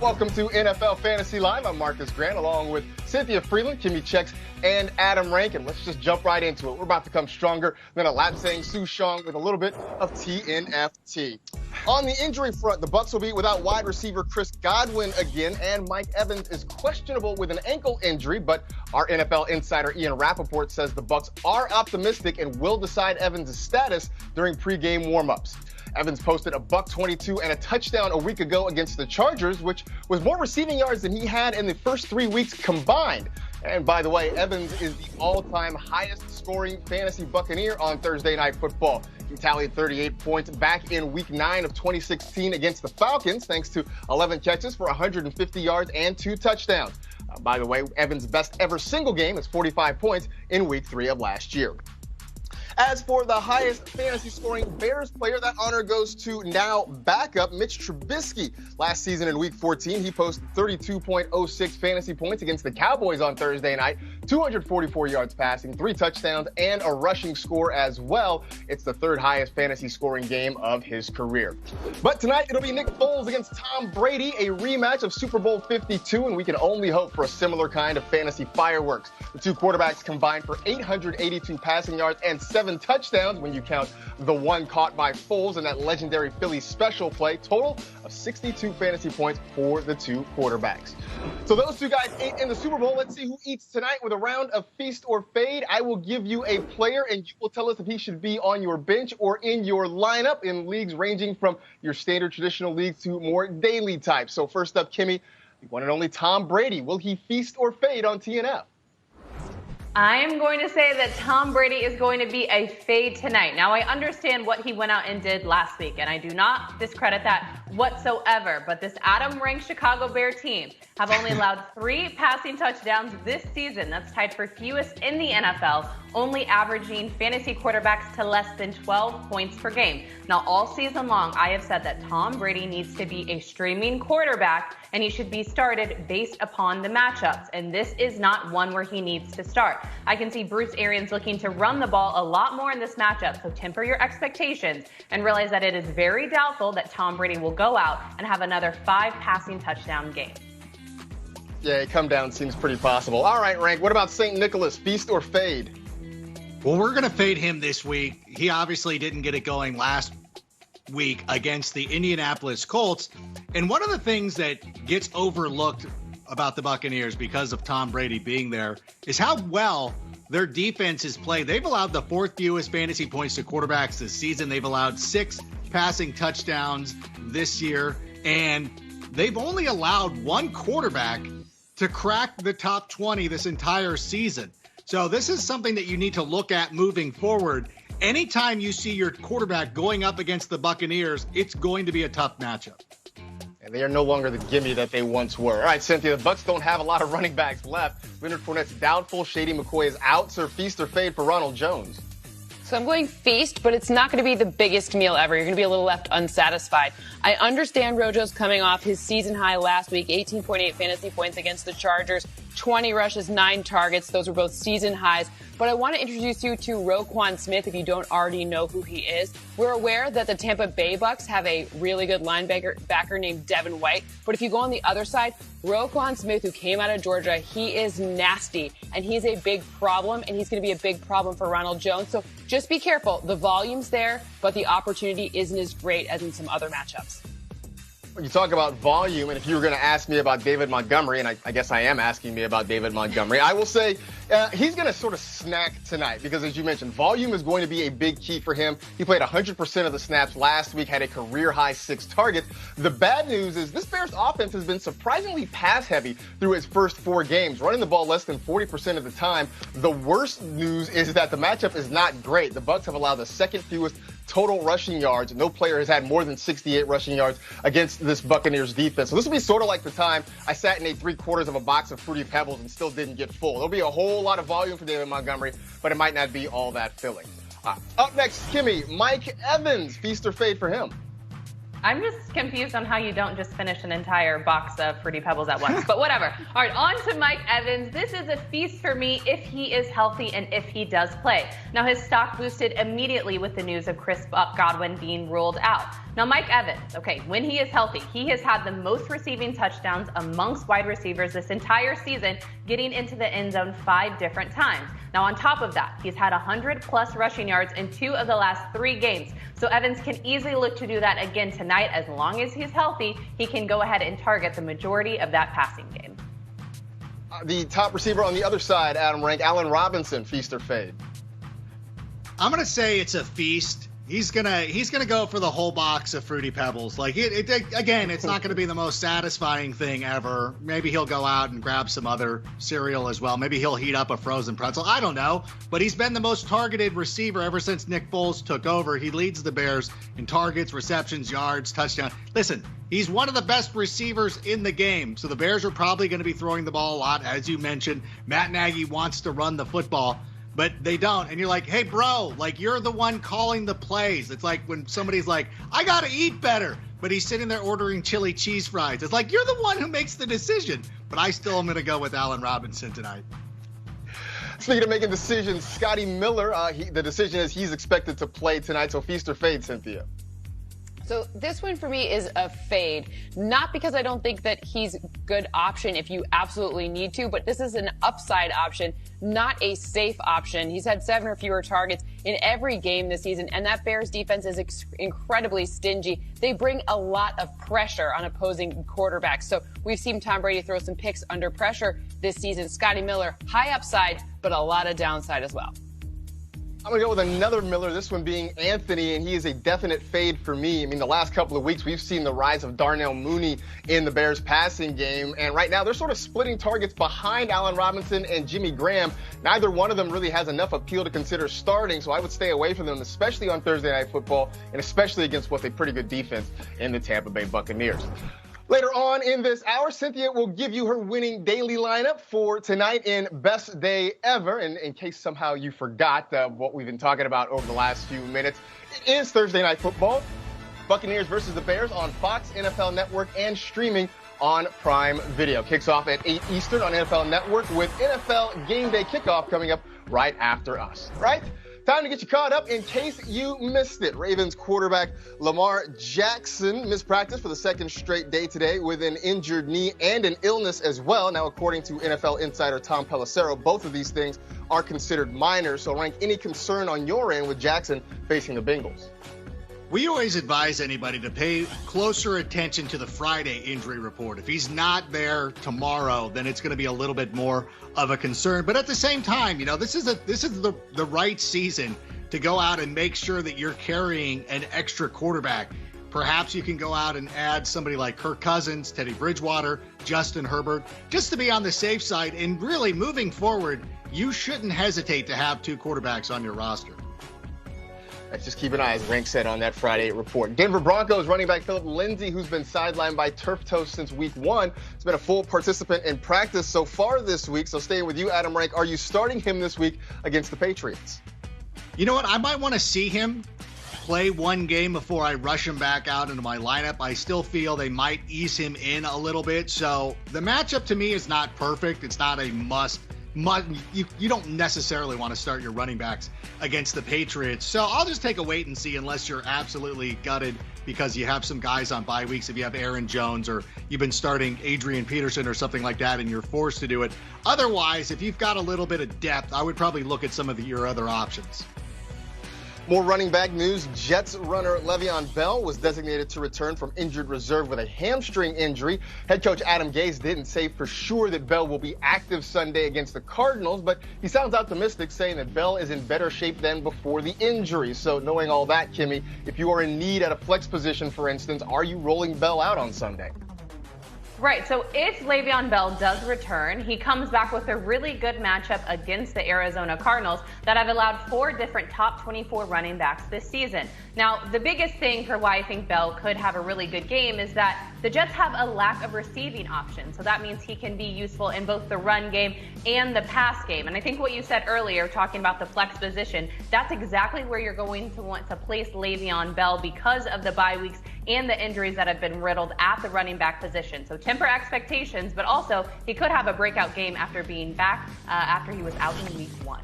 Welcome to NFL Fantasy Live. I'm Marcus Grant, along with Cynthia Freeland, Kimmy Checks, and Adam Rankin. Let's just jump right into it. We're about to come stronger than a Lapsang Souchong with a little bit of TNFT. On the injury front, the Bucs will be without wide receiver Chris Godwin again, and Mike Evans is questionable with an ankle injury, but our NFL insider Ian Rappaport says the Bucs are optimistic and will decide Evans' status during pregame warmups. Evans posted a $122 and a touchdown a week ago against the Chargers, which was more receiving yards than he had in the first 3 weeks combined. And by the way, Evans is the all-time highest scoring fantasy Buccaneer on Thursday Night Football. He tallied 38 points back in Week 9 of 2016 against the Falcons, thanks to 11 catches for 150 yards and 2 touchdowns. By the way, Evans' best ever single game is 45 points in Week 3 of last year. As for the highest fantasy scoring Bears player, that honor goes to now backup Mitch Trubisky. Last season in Week 14, he posted 32.06 fantasy points against the Cowboys on Thursday night, 244 yards passing, 3 touchdowns, and a rushing score as well. It's the 3rd highest fantasy scoring game of his career. But tonight, it'll be Nick Foles against Tom Brady, a rematch of Super Bowl 52, and we can only hope for a similar kind of fantasy fireworks. The two quarterbacks combined for 882 passing yards and 7 touchdowns when you count the one caught by Foles in that legendary Philly special play. Total of 62 fantasy points for the two quarterbacks. So those two guys ate in the Super Bowl. Let's see who eats tonight with a round of feast or fade. I will give you a player and you will tell us if he should be on your bench or in your lineup in leagues ranging from your standard traditional leagues to more daily types. So first up, Kimmy, the one and only Tom Brady. Will he feast or fade on TNF? I'm going to say that Tom Brady is going to be a fade tonight. Now, I understand what he went out and did last week, and I do not discredit that whatsoever. But this Adam-ranked Chicago Bear team have only allowed 3 passing touchdowns this season. That's tied for fewest in the NFL, only averaging fantasy quarterbacks to less than 12 points per game. Now, all season long, I have said that Tom Brady needs to be a streaming quarterback, and he should be started based upon the matchups. And this is not one where he needs to start. I can see Bruce Arians looking to run the ball a lot more in this matchup, so temper your expectations and realize that it is very doubtful that Tom Brady will go out and have another 5 passing touchdown game. Yeah, a come down seems pretty possible. All right, Rank, what about St. Nicholas? Feast or fade? Well, we're going to fade him this week. He obviously didn't get it going last week against the Indianapolis Colts. And one of the things that gets overlooked about the Buccaneers because of Tom Brady being there is how well their defense is played. They've allowed the 4th fewest fantasy points to quarterbacks this season. They've allowed 6 passing touchdowns this year, and they've only allowed 1 quarterback to crack the top 20 this entire season. So this is something that you need to look at moving forward. Anytime you see your quarterback going up against the Buccaneers, it's going to be a tough matchup. And they are no longer the gimme that they once were. All right, Cynthia, the Bucs don't have a lot of running backs left. Leonard Fournette's doubtful. Shady McCoy is out. So feast or fade for Ronald Jones? So I'm going feast, but it's not going to be the biggest meal ever. You're going to be a little left unsatisfied. I understand Rojo's coming off his season high last week, 18.8 fantasy points against the Chargers, 20 rushes, 9 targets. Those were both season highs. But I want to introduce you to Roquan Smith if you don't already know who he is. We're aware that the Tampa Bay Bucks have a really good linebacker named Devin White. But if you go on the other side, Roquan Smith, who came out of Georgia, he is nasty. And he's a big problem, and he's going to be a big problem for Ronald Jones. So just be careful. The volume's there, but the opportunity isn't as great as in some other matchups. You talk about volume, and if you were going to ask me about David Montgomery, and I guess I am asking me about David Montgomery, I will say he's going to sort of snack tonight because, as you mentioned, volume is going to be a big key for him. He played 100% of the snaps last week, had a career-high 6 targets. The bad news is this Bears offense has been surprisingly pass-heavy through its first 4 games, running the ball less than 40% of the time. The worst news is that the matchup is not great. The Bucs have allowed the 2nd fewest total rushing yards. No player has had more than 68 rushing yards against this Buccaneers defense. So this will be sort of like the time I sat and ate 3/4 of a box of Fruity Pebbles and still didn't get full. There'll be a whole lot of volume for David Montgomery, but it might not be all that filling. Up next, Kimmy, Mike Evans, feast or fade for him? I'm just confused on how you don't just finish an entire box of Fruity Pebbles at once, but whatever. All right, on to Mike Evans. This is a feast for me if he is healthy and if he does play. Now, his stock boosted immediately with the news of Chris Godwin being ruled out. Now, Mike Evans, okay, when he is healthy, he has had the most receiving touchdowns amongst wide receivers this entire season, getting into the end zone 5 different times. Now, on top of that, he's had 100-plus rushing yards in 2 of the last 3 games. So Evans can easily look to do that again tonight. As long as he's healthy, he can go ahead and target the majority of that passing game. The top receiver on the other side, Adam Rank, Allen Robinson, feast or fade? I'm going to say it's a feast. He's gonna go for the whole box of Fruity Pebbles. Like again, it's not going to be the most satisfying thing ever. Maybe he'll go out and grab some other cereal as well. Maybe he'll heat up a frozen pretzel. I don't know. But he's been the most targeted receiver ever since Nick Foles took over. He leads the Bears in targets, receptions, yards, touchdowns. Listen, he's one of the best receivers in the game. So the Bears are probably going to be throwing the ball a lot. As you mentioned, Matt Nagy wants to run the football, but they don't. And you're like, hey, bro, like, you're the one calling the plays. It's like when somebody's like, I got to eat better, but he's sitting there ordering chili cheese fries. It's like, you're the one who makes the decision. But I still am going to go with Allen Robinson tonight. Speaking of making decisions, Scotty Miller, the decision is he's expected to play tonight. So feast or fade, Cynthia? So this one for me is a fade, not because I don't think that he's a good option if you absolutely need to, but this is an upside option, not a safe option. He's had 7 or fewer targets in every game this season, and that Bears defense is incredibly stingy. They bring a lot of pressure on opposing quarterbacks. So we've seen Tom Brady throw some picks under pressure this season. Scotty Miller, high upside, but a lot of downside as well. I'm going to go with another Miller, this one being Anthony, and he is a definite fade for me. I mean, the last couple of weeks, we've seen the rise of Darnell Mooney in the Bears passing game, and right now they're sort of splitting targets behind Allen Robinson and Jimmy Graham. Neither one of them really has enough appeal to consider starting, so I would stay away from them, especially on Thursday Night Football, and especially against what's a pretty good defense in the Tampa Bay Buccaneers. Later on in this hour, Cynthia will give you her winning daily lineup for tonight in Best Day Ever. And in case somehow you forgot what we've been talking about over the last few minutes, it is Thursday Night Football. Buccaneers versus the Bears on Fox, NFL Network, and streaming on Prime Video. Kicks off at 8 Eastern on NFL Network with NFL Game Day Kickoff coming up right after us. Right? Time to get you caught up in case you missed it. Ravens quarterback Lamar Jackson missed practice for the 2nd straight day today with an injured knee and an illness as well. Now, according to NFL insider Tom Pelissero, both of these things are considered minor. So rank any concern on your end with Jackson facing the Bengals. We always advise anybody to pay closer attention to the Friday injury report. If he's not there tomorrow, then it's going to be a little bit more of a concern. But at the same time, you know, this is the right season to go out and make sure that you're carrying an extra quarterback. Perhaps you can go out and add somebody like Kirk Cousins, Teddy Bridgewater, Justin Herbert, just to be on the safe side. And really, moving forward, you shouldn't hesitate to have 2 quarterbacks on your roster. Let's just keep an eye, as Rank said, on that Friday report. Denver Broncos running back Philip Lindsay, who's been sidelined by turf toe since week 1, has been a full participant in practice so far this week. So staying with you, Adam Rank, are you starting him this week against the Patriots? You know what? I might want to see him play 1 game before I rush him back out into my lineup. I still feel they might ease him in a little bit. So the matchup to me is not perfect. It's not a must. You don't necessarily want to start your running backs against the Patriots. So I'll just take a wait and see, unless you're absolutely gutted because you have some guys on bye weeks. If you have Aaron Jones or you've been starting Adrian Peterson or something like that and you're forced to do it. Otherwise, if you've got a little bit of depth, I would probably look at some of your other options. More running back news. Jets runner Le'Veon Bell was designated to return from injured reserve with a hamstring injury. Head coach Adam Gase didn't say for sure that Bell will be active Sunday against the Cardinals, but he sounds optimistic, saying that Bell is in better shape than before the injury. So knowing all that, Kimmy, if you are in need at a flex position, for instance, are you rolling Bell out on Sunday? Right, so if Le'Veon Bell does return, he comes back with a really good matchup against the Arizona Cardinals that have allowed 4 different top 24 running backs this season. Now, the biggest thing for why I think Bell could have a really good game is that the Jets have a lack of receiving options. So that means he can be useful in both the run game and the pass game. And I think what you said earlier, talking about the flex position, that's exactly where you're going to want to place Le'Veon Bell because of the bye weeks and the injuries that have been riddled at the running back position. So temper expectations, but also he could have a breakout game after being back after he was out in week 1.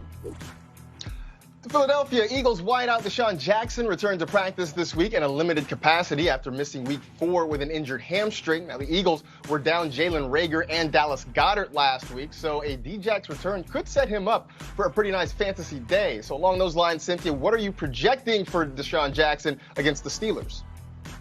The Philadelphia Eagles wideout Deshaun Jackson returned to practice this week in a limited capacity after missing week 4 with an injured hamstring. Now, the Eagles were down Jalen Reagor and Dallas Goedert last week, so a D-Jax return could set him up for a pretty nice fantasy day. So along those lines, Cynthia, what are you projecting for Deshaun Jackson against the Steelers?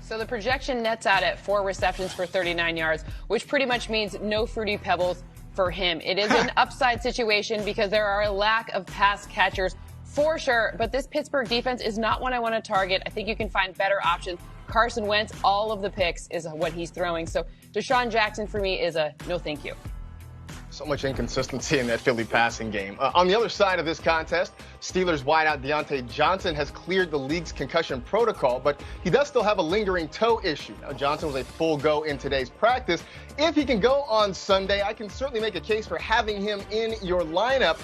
So the projection nets out at 4 receptions for 39 yards, which pretty much means no Fruity Pebbles for him. It is an upside situation because there are a lack of pass catchers for sure, but this Pittsburgh defense is not one I want to target. I think you can find better options. Carson Wentz, all of the picks is what he's throwing. So Deshaun Jackson for me is a no thank you. So much inconsistency in that Philly passing game. On the other side of this contest, Steelers wideout Deontay Johnson has cleared the league's concussion protocol, but he does still have a lingering toe issue. Now, Johnson was a full go in today's practice. If he can go on Sunday, I can certainly make a case for having him in your lineup.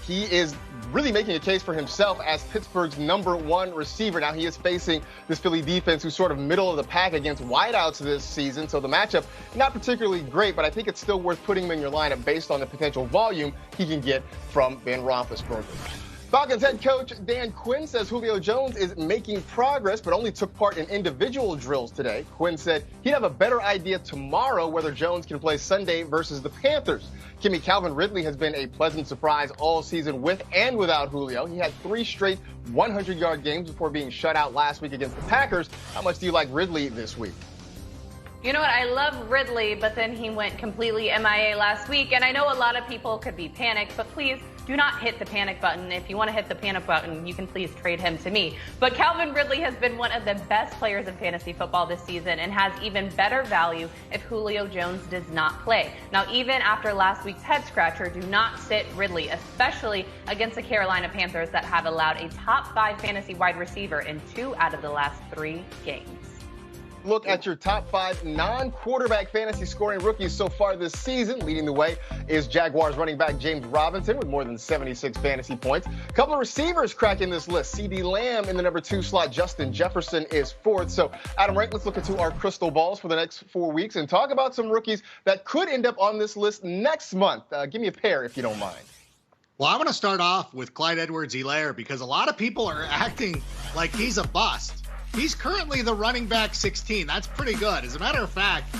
He is really making a case for himself as Pittsburgh's #1 receiver. Now, he is facing this Philly defense who's sort of middle of the pack against wideouts this season, so the matchup not particularly great, but I think it's still worth putting him in your lineup based on the potential volume he can get from Ben Roethlisberger. Falcons head coach Dan Quinn says Julio Jones is making progress, but only took part in individual drills today. Quinn said he'd have a better idea tomorrow whether Jones can play Sunday versus the Panthers. Calvin Ridley has been a pleasant surprise all season with and without Julio. He had 3 straight 100-yard games before being shut out last week against the Packers. How much do you like Ridley this week? You know what? I love Ridley, but then he went completely MIA last week. And I know a lot of people could be panicked, but please do not hit the panic button. If you want to hit the panic button, you can please trade him to me. But Calvin Ridley has been one of the best players in fantasy football this season and has even better value if Julio Jones does not play. Now, even after last week's head scratcher, do not sit Ridley, especially against the Carolina Panthers that have allowed a top 5 fantasy wide receiver in 2 out of the last 3 games. Look at your top 5 non-quarterback fantasy scoring rookies so far this season. Leading the way is Jaguars running back James Robinson with more than 76 fantasy points. A couple of receivers cracking this list. CeeDee Lamb in the #2 slot. Justin Jefferson is 4th. So, Adam Rank, let's look into our crystal balls for the next 4 weeks and talk about some rookies that could end up on this list next month. Give me a pair if you don't mind. Well, I want to start off with Clyde Edwards-Helaire because a lot of people are acting like he's a bust. He's currently the running back 16. That's pretty good. As a matter of fact,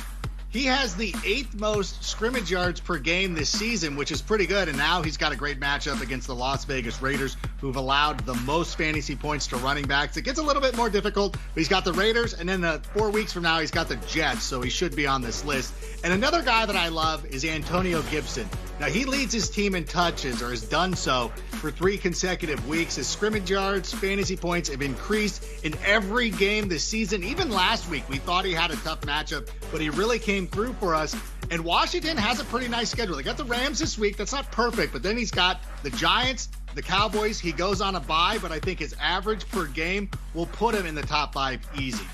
he has the 8th most scrimmage yards per game this season, which is pretty good. And now he's got a great matchup against the Las Vegas Raiders, who've allowed the most fantasy points to running backs. It gets a little bit more difficult, but he's got the Raiders, and then 4 weeks from now, he's got the Jets, so he should be on this list. And another guy that I love is Antonio Gibson. Now, he leads his team in touches, or has done so, for 3 consecutive weeks. His scrimmage yards, fantasy points have increased in every game this season. Even last week, we thought he had a tough matchup, but he really came through for us. And Washington has a pretty nice schedule. They got the Rams this week. That's not perfect, but then he's got the Giants, the Cowboys. He goes on a bye, but I think his average per game will put him in the top 5 easy.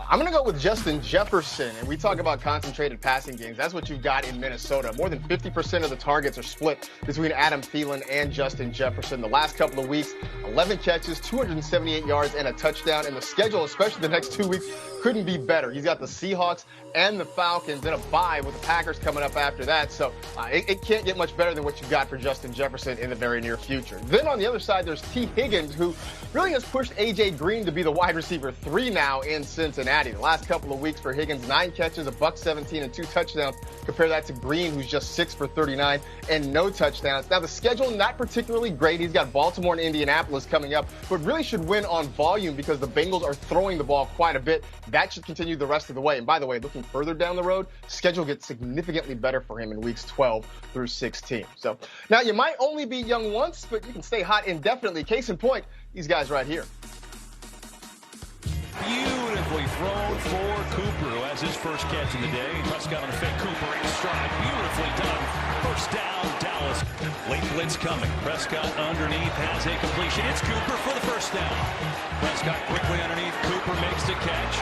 I'm going to go with Justin Jefferson, and we talk about concentrated passing games. That's what you've got in Minnesota. More than 50% of the targets are split between Adam Thielen and Justin Jefferson. The last couple of weeks, 11 catches, 278 yards, and a touchdown. And the schedule, especially the next 2 weeks, couldn't be better. He's got the Seahawks and the Falcons in a bye with the Packers coming up after that. So it can't get much better than what you've got for Justin Jefferson in the very near future. Then on the other side, there's T. Higgins, who really has pushed A.J. Green to be the wide receiver 3 now in Cincinnati. The last couple of weeks for Higgins, 9 catches, $117 and 2 touchdowns. Compare that to Green, who's just 6 for 39 and no touchdowns. Now, the schedule, not particularly great. He's got Baltimore and Indianapolis coming up, but really should win on volume because the Bengals are throwing the ball quite a bit. That should continue the rest of the way. And by the way, looking further down the road, schedule gets significantly better for him in weeks 12 through 16. So now you might only be young once, but you can stay hot indefinitely. Case in point, these guys right here. Beautifully thrown for Cooper, who has his first catch of the day. Prescott on a fake. Cooper in stride. Beautifully done. First down, Dallas. Late blitz coming. Prescott underneath has a completion. It's Cooper for the first down. Prescott quickly underneath. Cooper makes the catch.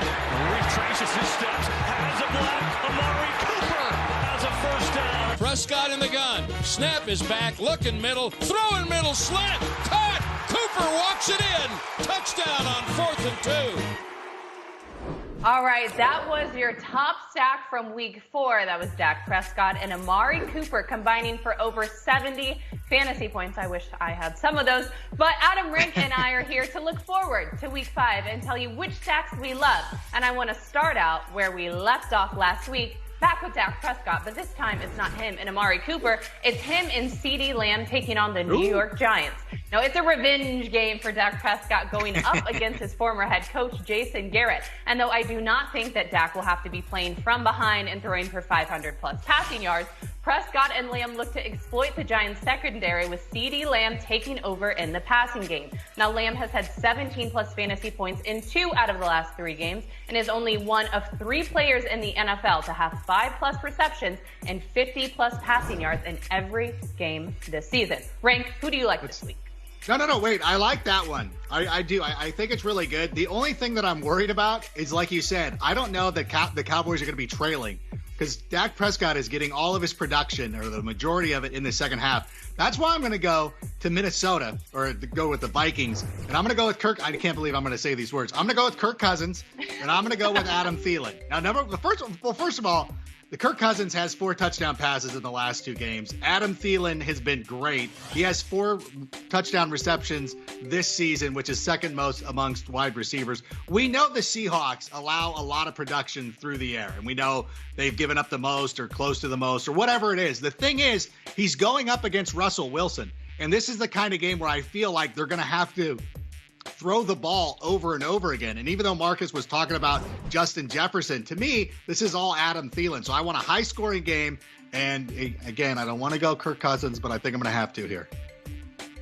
Retraces his steps. Has a block. Amari Cooper has a first down. Prescott in the gun. Snap is back. Looking middle. Throwing middle. Slant. Caught. Cooper walks it in. Touchdown on 4th and 2. All right, that was your top stack from week 4. That was Dak Prescott and Amari Cooper combining for over 70 fantasy points. I wish I had some of those. But Adam Rink and I are here to look forward to week 5 and tell you which stacks we love. And I want to start out where we left off last week, back with Dak Prescott, but this time it's not him and Amari Cooper. It's him and CeeDee Lamb taking on the New York Giants. Now, it's a revenge game for Dak Prescott going up against his former head coach, Jason Garrett. And though I do not think that Dak will have to be playing from behind and throwing for 500-plus passing yards, Prescott and Lamb look to exploit the Giants' secondary with CeeDee Lamb taking over in the passing game. Now, Lamb has had 17-plus fantasy points in 2 out of the last 3 games and is only one of 3 players in the NFL to have 5-plus receptions and 50-plus passing yards in every game this season. Rank, who do you like this week? No, wait. I like that one. I do. I think it's really good. The only thing that I'm worried about is, like you said, I don't know that the Cowboys are going to be trailing because Dak Prescott is getting all of his production, or the majority of it, in the second half. That's why I'm going to go to Minnesota, or go with the Vikings. And I'm going to go with Kirk. I can't believe I'm going to say these words. I'm going to go with Kirk Cousins, and I'm going to go with Adam Thielen. Now, first of all, the Kirk Cousins has 4 touchdown passes in the last 2 games. Adam Thielen has been great. He has 4 touchdown receptions this season, which is second most amongst wide receivers. We know the Seahawks allow a lot of production through the air, and we know they've given up the most or close to the most or whatever it is. The thing is, he's going up against Russell Wilson, and this is the kind of game where I feel like they're going to have to throw the ball over and over again. And even though Marcus was talking about Justin Jefferson, to me, this is all Adam Thielen. So I want a high-scoring game. And again, I don't want to go Kirk Cousins, but I think I'm going to have to here.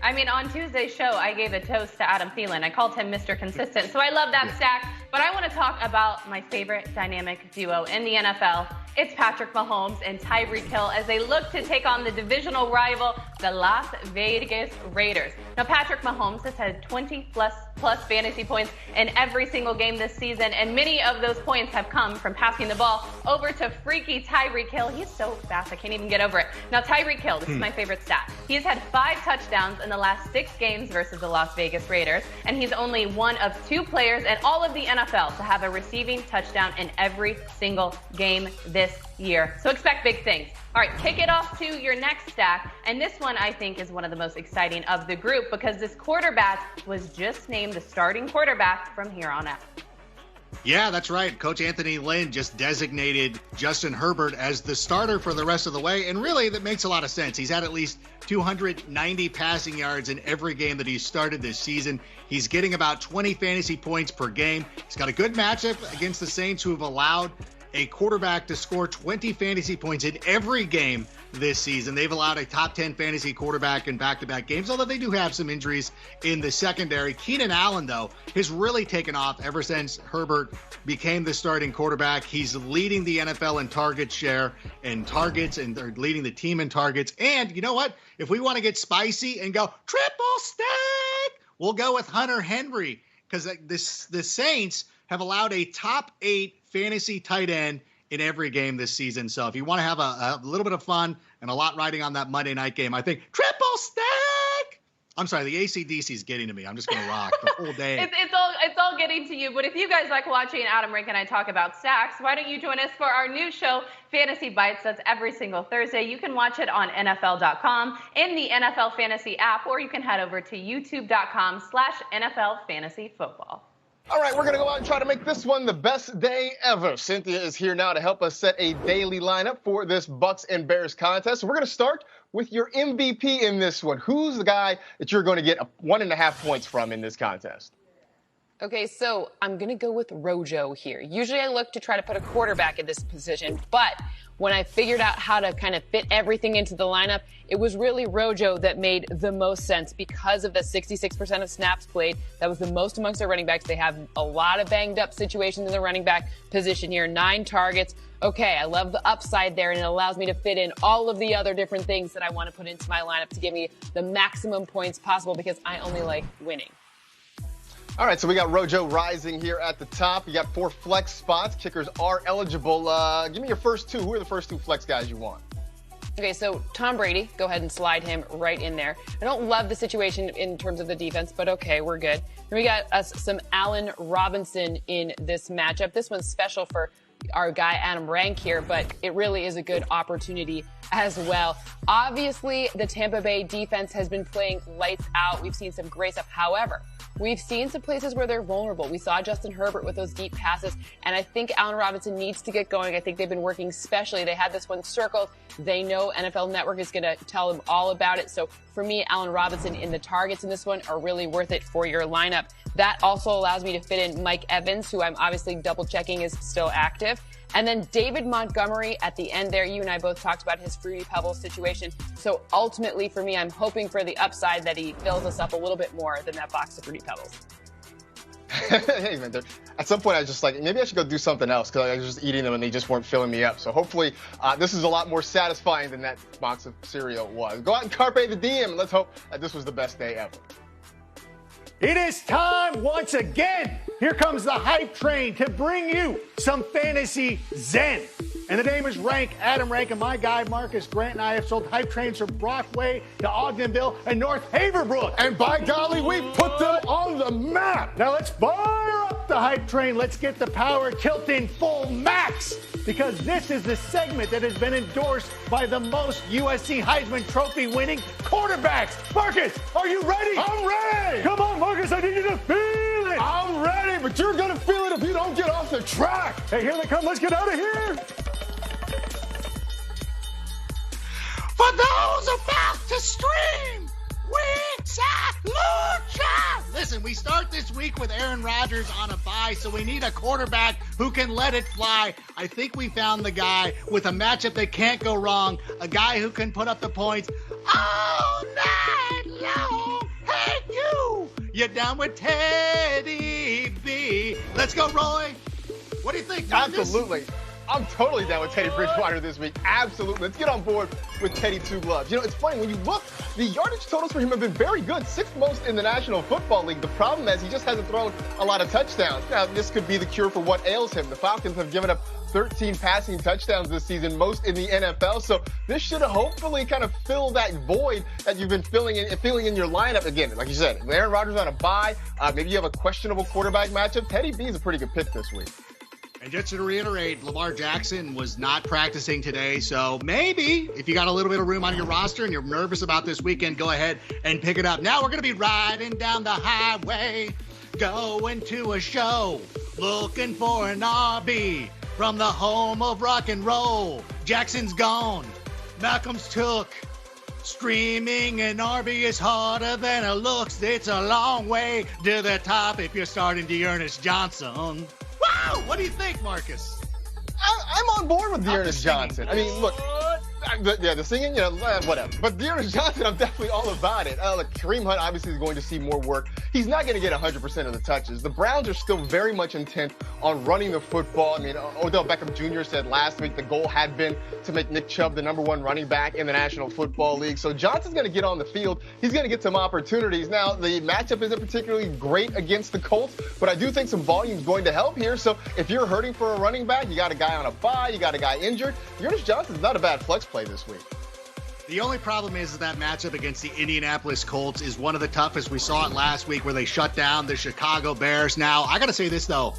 I mean, on Tuesday's show, I gave a toast to Adam Thielen. I called him Mr. Consistent. So I love that stack. But I want to talk about my favorite dynamic duo in the NFL. It's Patrick Mahomes and Tyreek Hill as they look to take on the divisional rival, the Las Vegas Raiders. Now, Patrick Mahomes has had 20-plus fantasy points in every single game this season, and many of those points have come from passing the ball over to freaky Tyreek Hill. He's so fast, I can't even get over it. Now, Tyreek Hill, this is my favorite stat. He has had 5 touchdowns in the last 6 games versus the Las Vegas Raiders, and he's only one of 2 players in all of the NFL to have a receiving touchdown in every single game this year. So expect big things. All right, kick it off to your next stack. And this one, I think, is one of the most exciting of the group because this quarterback was just named the starting quarterback from here on out. Yeah, that's right. Coach Anthony Lynn just designated Justin Herbert as the starter for the rest of the way. And really, that makes a lot of sense. He's had at least 290 passing yards in every game that he's started this season. He's getting about 20 fantasy points per game. He's got a good matchup against the Saints, who have allowed a quarterback to score 20 fantasy points in every game this season. They've allowed a top 10 fantasy quarterback in back-to-back games, although they do have some injuries in the secondary. Keenan Allen, though, has really taken off ever since Herbert became the starting quarterback. He's leading the NFL in target share and targets, and they're leading the team in targets. And you know what? If we want to get spicy and go triple stack, we'll go with Hunter Henry, because the Saints have allowed a top 8 fantasy tight end in every game this season. So if you want to have a little bit of fun and a lot riding on that Monday night game, I think triple stack. I'm sorry, the AC/DC is getting to me. I'm just going to rock the whole day. It's all getting to you. But if you guys like watching Adam Rink and I talk about stacks, why don't you join us for our new show, Fantasy Bites? That's every single Thursday. You can watch it on NFL.com, in the NFL Fantasy app, or you can head over to youtube.com/NFL Fantasy Football. All right, we're going to go out and try to make this one the best day ever. Cynthia is here now to help us set a daily lineup for this Bucks and Bears contest. We're going to start with your MVP in this one. Who's the guy that you're going to get 1.5 points from in this contest? Okay, so I'm going to go with Rojo here. Usually I look to try to put a quarterback in this position, but when I figured out how to kind of fit everything into the lineup, it was really Rojo that made the most sense because of the 66% of snaps played. That was the most amongst their running backs. They have a lot of banged up situations in the running back position here. 9 targets. Okay, I love the upside there, and it allows me to fit in all of the other different things that I want to put into my lineup to give me the maximum points possible because I only like winning. All right, so we got Rojo rising here at the top. You got 4 flex spots. Kickers are eligible. Give me your first 2. Who are the first 2 flex guys you want? Okay, so Tom Brady, go ahead and slide him right in there. I don't love the situation in terms of the defense, but okay, we're good. And we got us some Allen Robinson in this matchup. This one's special for our guy Adam Rank here, but it really is a good opportunity as well. Obviously, the Tampa Bay defense has been playing lights out. We've seen some great stuff. However, we've seen some places where they're vulnerable. We saw Justin Herbert with those deep passes, and I think Allen Robinson needs to get going. I think they've been working specially. They had this one circled. They know NFL Network is going to tell them all about it. So for me, Allen Robinson in the targets in this one are really worth it for your lineup. That also allows me to fit in Mike Evans, who I'm obviously double checking is still active. And then David Montgomery at the end there. You and I both talked about his Fruity Pebbles situation. So ultimately for me, I'm hoping for the upside that he fills us up a little bit more than that box of Fruity Pebbles. Hey, man, at some point I was just like, maybe I should go do something else because I was just eating them and they just weren't filling me up. So hopefully this is a lot more satisfying than that box of cereal was. Go out and carpe the diem and let's hope that this was the best day ever. It is time once again. Here comes the hype train to bring you some fantasy zen. And the name is Rank, Adam Rank, and my guy Marcus Grant and I have sold hype trains from Broadway to Ogdenville and North Haverbrook. And by golly, we put them on the map. Now let's fire up the hype train. Let's get the power tilting full max. Because this is the segment that has been endorsed by the most USC Heisman Trophy winning quarterbacks. Marcus, are you ready? I'm ready. Come on, Marcus, I need you to feel it. I'm ready, but you're going to feel it if you don't get off the track. Hey, here they come. Let's get out of here. For those about to stream, Lucha! Listen, we start this week with Aaron Rodgers on a bye, so we need a quarterback who can let it fly. I think we found the guy with a matchup that can't go wrong, a guy who can put up the points all night long. Hey, you're down with Teddy B. Let's go, Roy. What do you think? Absolutely. I'm totally down with Teddy Bridgewater this week. Absolutely. Let's get on board with Teddy Two Gloves. You know, it's funny, when you look, the yardage totals for him have been very good. 6th most in the National Football League. The problem is he just hasn't thrown a lot of touchdowns. Now, this could be the cure for what ails him. The Falcons have given up 13 passing touchdowns this season, most in the NFL. So this should hopefully kind of fill that void that you've been feeling in your lineup. Again, like you said, Aaron Rodgers on a bye. Maybe you have a questionable quarterback matchup. Teddy B is a pretty good pick this week. And just to reiterate, Lamar Jackson was not practicing today, so maybe if you got a little bit of room on your roster and you're nervous about this weekend, go ahead and pick it up. Now we're going to be riding down the highway, going to a show, looking for an RB from the home of rock and roll. Jackson's gone, Malcolm's took. Streaming an RB is harder than it looks. It's a long way to the top if you're starting Dearness Johnson. Wow! What do you think, Marcus? I'm on board with Dearness Johnson. I mean, look, the singing, whatever. But Dearness Johnson, I'm definitely all about it. Look, Kareem Hunt obviously is going to see more work. He's not going to get 100% of the touches. The Browns are still very much intent on running the football. I mean, Odell Beckham Jr. said last week the goal had been to make Nick Chubb the #1 running back in the National Football League. So Johnson's going to get on the field. He's going to get some opportunities. Now, the matchup isn't particularly great against the Colts, but I do think some volume is going to help here. So if you're hurting for a running back, you got a guy on a bye, you got a guy injured, Dearness Johnson's not a bad flex play this week. The only problem is that matchup against the Indianapolis Colts is one of the toughest. We saw it last week where they shut down the Chicago Bears. Now, I got to say this, though.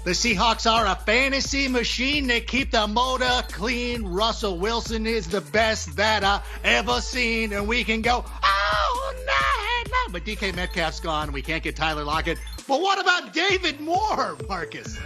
The Seahawks are a fantasy machine. They keep the motor clean. Russell Wilson is the best that I ever seen. And we can go all night long. But DK Metcalf's gone. We can't get Tyler Lockett. But what about David Moore, Marcus?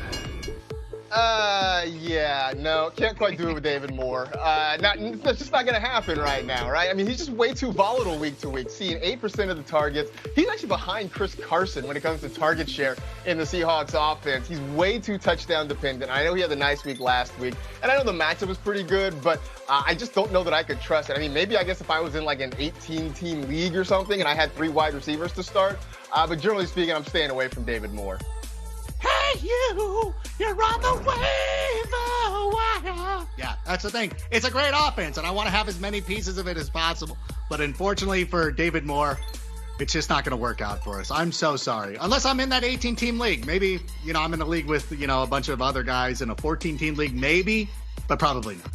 Yeah, no, can't quite do it with David Moore. That's just not going to happen right now, right? I mean, he's just way too volatile week to week, seeing 8% of the targets. He's actually behind Chris Carson when it comes to target share in the Seahawks offense. He's way too touchdown dependent. I know he had a nice week last week, and I know the matchup was pretty good, but I just don't know that I could trust it. I mean, maybe I guess if I was in like an 18-team league or something and I had 3 wide receivers to start, but generally speaking, I'm staying away from David Moore. Hey, you're on the waiver wire. Yeah, that's the thing. It's a great offense, and I want to have as many pieces of it as possible. But unfortunately for David Moore, it's just not going to work out for us. I'm so sorry. Unless I'm in that 18-team league. Maybe, I'm in a league with, a bunch of other guys in a 14-team league, maybe, but probably not.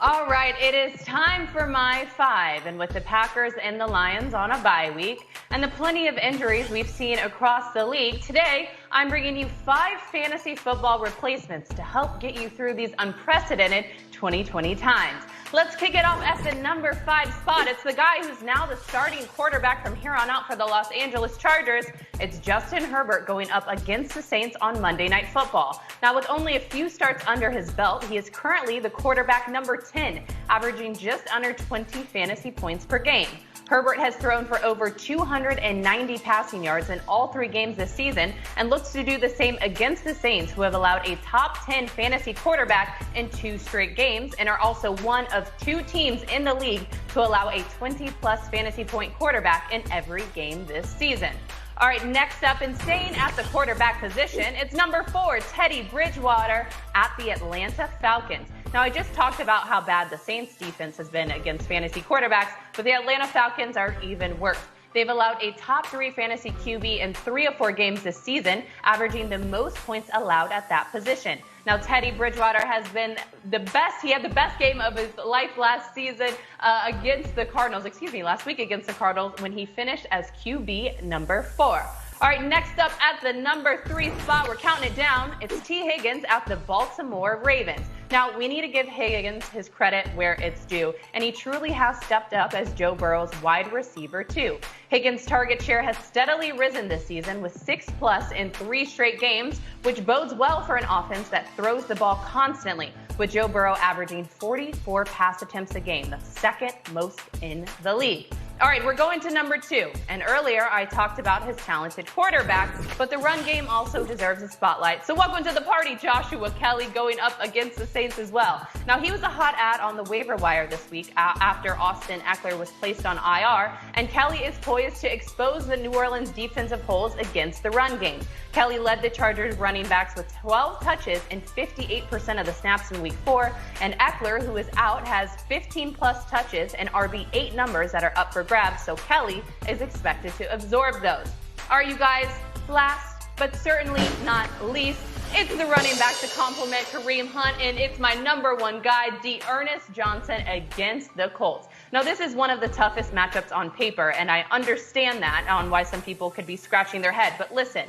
All right, it is time for my 5. And with the Packers and the Lions on a bye week and the plenty of injuries we've seen across the league, today I'm bringing you 5 fantasy football replacements to help get you through these unprecedented 2020 times. Let's kick it off at the number 5 spot. It's the guy who's now the starting quarterback from here on out for the Los Angeles Chargers. It's Justin Herbert going up against the Saints on Monday Night Football. Now, with only a few starts under his belt, he is currently the quarterback number 10, averaging just under 20 fantasy points per game. Herbert has thrown for over 290 passing yards in all 3 games this season and looks to do the same against the Saints, who have allowed a top 10 fantasy quarterback in 2 straight games and are also one of 2 teams in the league to allow a 20-plus fantasy point quarterback in every game this season. All right, next up, and staying at the quarterback position, it's number 4, Teddy Bridgewater at the Atlanta Falcons. Now, I just talked about how bad the Saints defense has been against fantasy quarterbacks, but the Atlanta Falcons are even worse. They've allowed a top 3 fantasy QB in 3 of 4 games this season, averaging the most points allowed at that position. Now, Teddy Bridgewater has been the best. He had the best game of his life last season last week against the Cardinals when he finished as QB number 4. All right, next up at the number 3 spot, we're counting it down. It's T. Higgins at the Baltimore Ravens. Now, we need to give Higgins his credit where it's due, and he truly has stepped up as Joe Burrow's wide receiver, too. Higgins' target share has steadily risen this season with 6+ in 3 straight games, which bodes well for an offense that throws the ball constantly, with Joe Burrow averaging 44 pass attempts a game, the 2nd most in the league. All right, we're going to number 2. And earlier, I talked about his talented quarterback, but the run game also deserves a spotlight. So welcome to the party, Joshua Kelly, going up against the Saints as well. Now, he was a hot ad on the waiver wire this week after Austin Eckler was placed on IR, and Kelly is poised to expose the New Orleans defensive holes against the run game. Kelly led the Chargers running backs with 12 touches and 58% of the snaps in Week 4, and Eckler, who is out, has 15+ touches and RB8 numbers that are up for grabs, so Kelly is expected to absorb those. All right, you guys, last but certainly not least, it's the running back to complement Kareem Hunt, and it's my number 1 guy, D'Ernest Johnson, against the Colts. Now, this is one of the toughest matchups on paper, and I understand that on why some people could be scratching their head, but listen,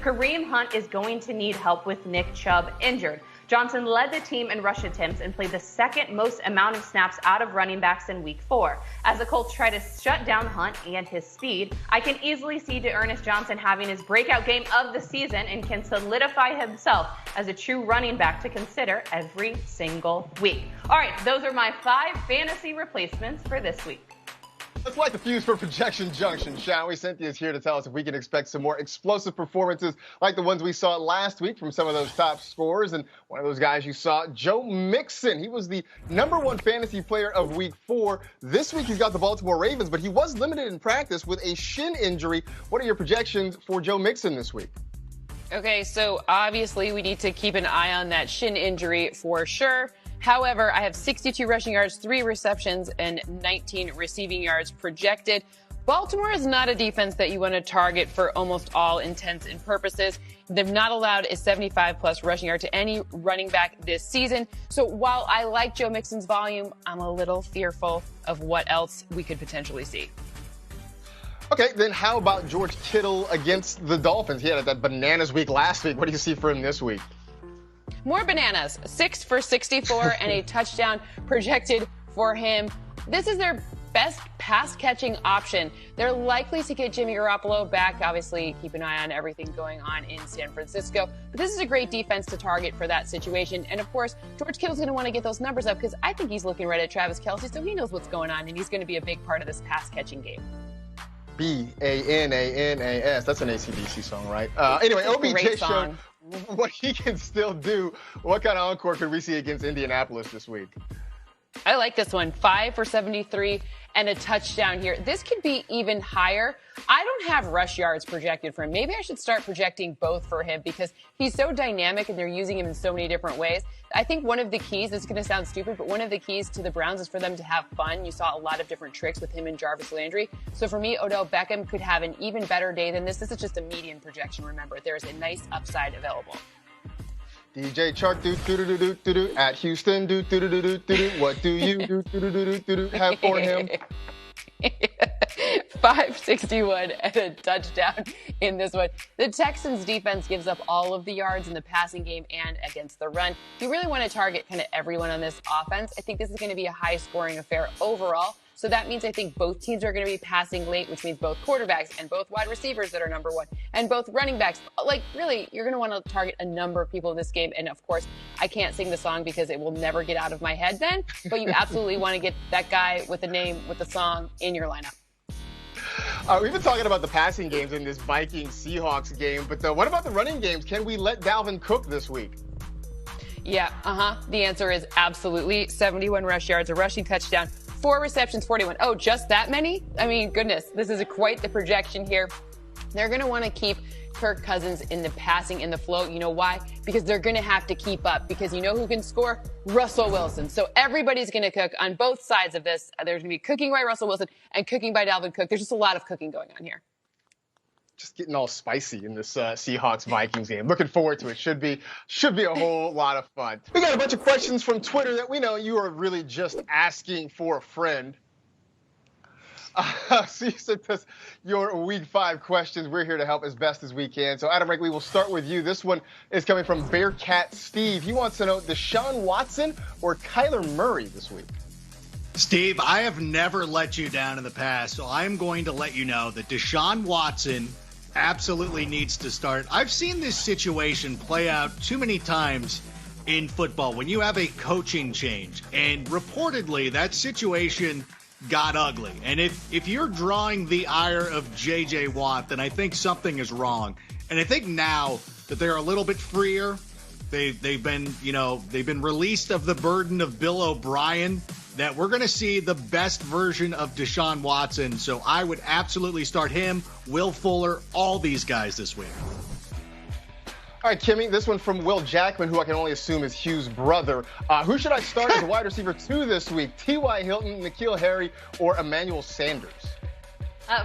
Kareem Hunt is going to need help with Nick Chubb injured. Johnson led the team in rush attempts and played the 2nd most amount of snaps out of running backs in Week 4. As the Colts try to shut down Hunt and his speed, I can easily see D'Ernest Johnson having his breakout game of the season and can solidify himself as a true running back to consider every single week. All right, those are my 5 fantasy replacements for this week. Let's light the fuse for Projection Junction, shall we? Cynthia's here to tell us if we can expect some more explosive performances like the ones we saw last week from some of those top scorers. And one of those guys you saw, Joe Mixon. He was the number 1 fantasy player of Week 4. This week he's got the Baltimore Ravens, but he was limited in practice with a shin injury. What are your projections for Joe Mixon this week? Okay, so obviously we need to keep an eye on that shin injury for sure. However, I have 62 rushing yards, 3 receptions, and 19 receiving yards projected. Baltimore is not a defense that you want to target for almost all intents and purposes. They've not allowed a 75-plus rushing yard to any running back this season. So while I like Joe Mixon's volume, I'm a little fearful of what else we could potentially see. Okay, then how about George Kittle against the Dolphins? He had that bananas week last week. What do you see for him this week? More bananas, 6 for 64 and a touchdown projected for him. This is their best pass-catching option. They're likely to get Jimmy Garoppolo back. Obviously, keep an eye on everything going on in San Francisco. But this is a great defense to target for that situation. And, of course, George Kittle's going to want to get those numbers up because I think he's looking right at Travis Kelce, so he knows what's going on, and he's going to be a big part of this pass-catching game. B-A-N-A-N-A-S. That's an AC/DC song, right? Anyway, OBJ showed what he can still do. What kind of encore could we see against Indianapolis this week? I like this one. 5 for 73 and a touchdown here. This could be even higher. I don't have rush yards projected for him. Maybe I should start projecting both for him because he's so dynamic and they're using him in so many different ways. I think one of the keys, this is going to sound stupid, but one of the keys to the Browns is for them to have fun. You saw a lot of different tricks with him and Jarvis Landry. So for me, Odell Beckham could have an even better day than this. This is just a median projection, remember. There is a nice upside available. DJ Chark do at Houston do what do you do have for him? 561 and a touchdown in this one. The Texans defense gives up all of the yards in the passing game and against the run. You really want to target kind of everyone on this offense. I think this is going to be a high scoring affair overall. So that means I think both teams are going to be passing late, which means both quarterbacks and both wide receivers that are number one and both running backs. Like, really, you're going to want to target a number of people in this game. And of course, I can't sing the song because it will never get out of my head then. But you absolutely want to get that guy with the name, with the song in your lineup. We've been talking about the passing games in this Vikings-Seahawks game, but what about the running games? Can we let Dalvin cook this week? Yeah, The answer is absolutely. 71 rush yards, a rushing touchdown, 4 receptions, 41. Oh, just that many? I mean, goodness, this is quite the projection here. They're going to want to keep Kirk Cousins in the passing, in the flow. You know why? Because they're going to have to keep up. Because you know who can score? Russell Wilson. So everybody's going to cook on both sides of this. There's going to be cooking by Russell Wilson and cooking by Dalvin Cook. There's just a lot of cooking going on here. Just getting all spicy in this Seahawks-Vikings game. Looking forward to it. Should be a whole lot of fun. We got a bunch of questions from Twitter that we know you are really just asking for a friend. So you sent us your Week 5 questions. We're here to help as best as we can. So, Adam Rank, we will start with you. This one is coming from Bearcat Steve. He wants to know Deshaun Watson or Kyler Murray this week? Steve, I have never let you down in the past, so I'm going to let you know that Deshaun Watson absolutely needs to start. I've seen this situation play out too many times in football when you have a coaching change, and reportedly that situation got ugly. And if you're drawing the ire of J.J. Watt, then I think something is wrong. And I think now that they're a little bit freer, they've been released of the burden of Bill O'Brien, that we're going to see the best version of Deshaun Watson. So I would absolutely start him, Will Fuller, all these guys this week. All right, Kimmy, this one from Will Jackman, who I can only assume is Hugh's brother. Who should I start as a wide receiver 2 this week? T.Y. Hilton, N'Keal Harry, or Emmanuel Sanders?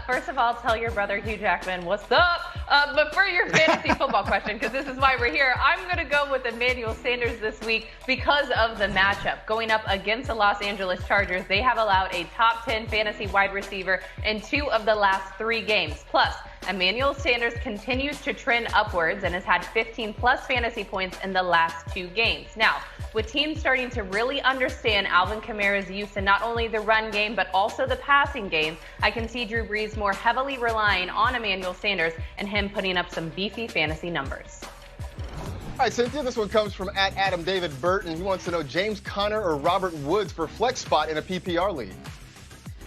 First of all, tell your brother Hugh Jackman what's up. But for your fantasy football question, because this is why we're here, I'm going to go with Emmanuel Sanders this week because of the matchup. Going up against the Los Angeles Chargers, they have allowed a top 10 fantasy wide receiver in 2 of the last 3 games. Plus, Emmanuel Sanders continues to trend upwards and has had 15-plus fantasy points in the last 2 games. Now, with teams starting to really understand Alvin Kamara's use in not only the run game, but also the passing game, I can see Drew Brees more heavily relying on Emmanuel Sanders and him putting up some beefy fantasy numbers. All right, Cynthia, this one comes from @Adam David Burton. He wants to know James Conner or Robert Woods for flex spot in a PPR league.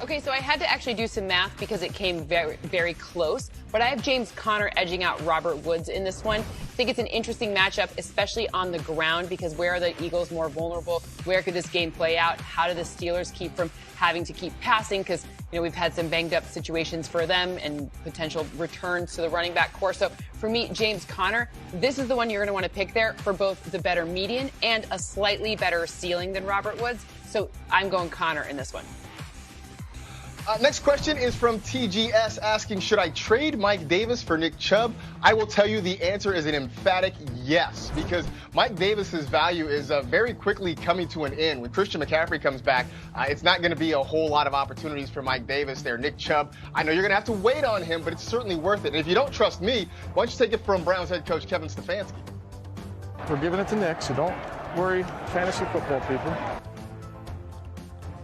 Okay, so I had to actually do some math because it came very, very close. But I have James Conner edging out Robert Woods in this one. I think it's an interesting matchup, especially on the ground, because where are the Eagles more vulnerable? Where could this game play out? How do the Steelers keep from having to keep passing? Because, we've had some banged up situations for them and potential returns to the running back core. So for me, James Conner, this is the one you're going to want to pick there for both the better median and a slightly better ceiling than Robert Woods. So I'm going Conner in this one. Next question is from TGS asking, should I trade Mike Davis for Nick Chubb? I will tell you the answer is an emphatic yes, because Mike Davis's value is very quickly coming to an end. When Christian McCaffrey comes back, it's not going to be a whole lot of opportunities for Mike Davis there. Nick Chubb, I know you're going to have to wait on him, but it's certainly worth it. And if you don't trust me, why don't you take it from Browns head coach Kevin Stefanski? We're giving it to Nick, so don't worry, fantasy football people.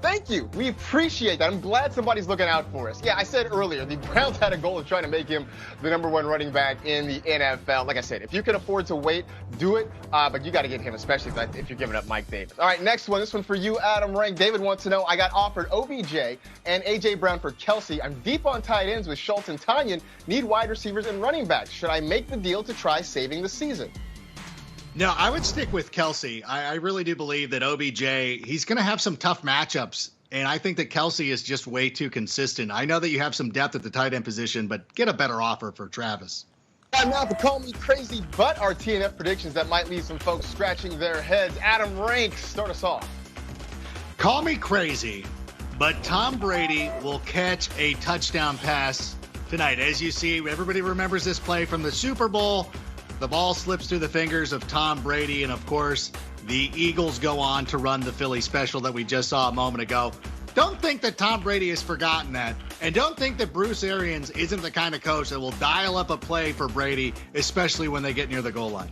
Thank you. We appreciate that. I'm glad somebody's looking out for us. Yeah, I said earlier, the Browns had a goal of trying to make him the #1 running back in the NFL. Like I said, if you can afford to wait, do it. But you got to get him, especially if you're giving up Mike Davis. All right, next one. This one for you, Adam Rank. David wants to know, I got offered OBJ and A.J. Brown for Kelsey. I'm deep on tight ends with Schultz and Tanyan. Need wide receivers and running backs. Should I make the deal to try saving the season? No, I would stick with Kelsey. I really do believe that OBJ, he's going to have some tough matchups, and I think that Kelsey is just way too consistent. I know that you have some depth at the tight end position, but get a better offer for Travis. Now to call me crazy, but our TNF predictions that might leave some folks scratching their heads. Adam Rank, start us off. Call me crazy, but Tom Brady will catch a touchdown pass tonight. As you see, everybody remembers this play from the Super Bowl. The ball slips through the fingers of Tom Brady, and of course, the Eagles go on to run the Philly special that we just saw a moment ago. Don't think that Tom Brady has forgotten that. And don't think that Bruce Arians isn't the kind of coach that will dial up a play for Brady, especially when they get near the goal line.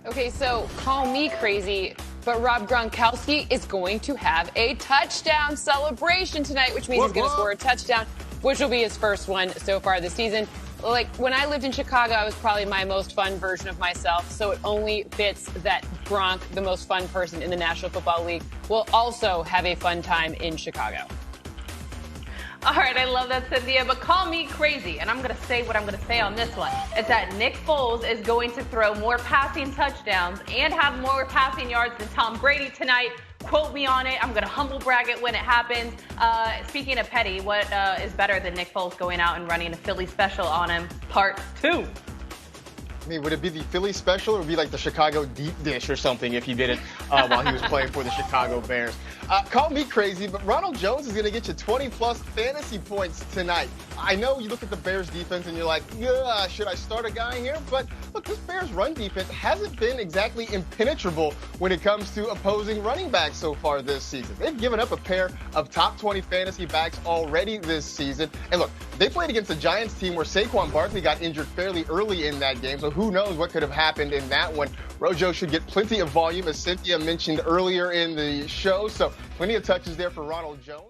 Okay, so call me crazy, but Rob Gronkowski is going to have a touchdown celebration tonight, which means he's going to score a touchdown, which will be his first one so far this season. Like, when I lived in Chicago, I was probably my most fun version of myself, so it only fits that Gronk, the most fun person in the National Football League, will also have a fun time in Chicago. All right, I love that, Cynthia, but call me crazy, and I'm going to say what I'm going to say on this one. It's that Nick Foles is going to throw more passing touchdowns and have more passing yards than Tom Brady tonight. Quote me on it. I'm going to humble brag it when it happens. Speaking of petty, what is better than Nick Foles going out and running a Philly special on him? Part 2. I mean, would it be the Philly special or would it be like the Chicago deep dish or something if he did it while he was playing for the Chicago Bears? Call me crazy, but Ronald Jones is going to get you 20-plus fantasy points tonight. I know you look at the Bears defense and you're like, yeah, should I start a guy here? But look, this Bears run defense hasn't been exactly impenetrable when it comes to opposing running backs so far this season. They've given up a pair of top 20 fantasy backs already this season. And look, they played against a Giants team where Saquon Barkley got injured fairly early in that game, so who knows what could have happened in that one. Rojo should get plenty of volume, as Cynthia mentioned earlier in the show, so plenty of touches there for Ronald Jones.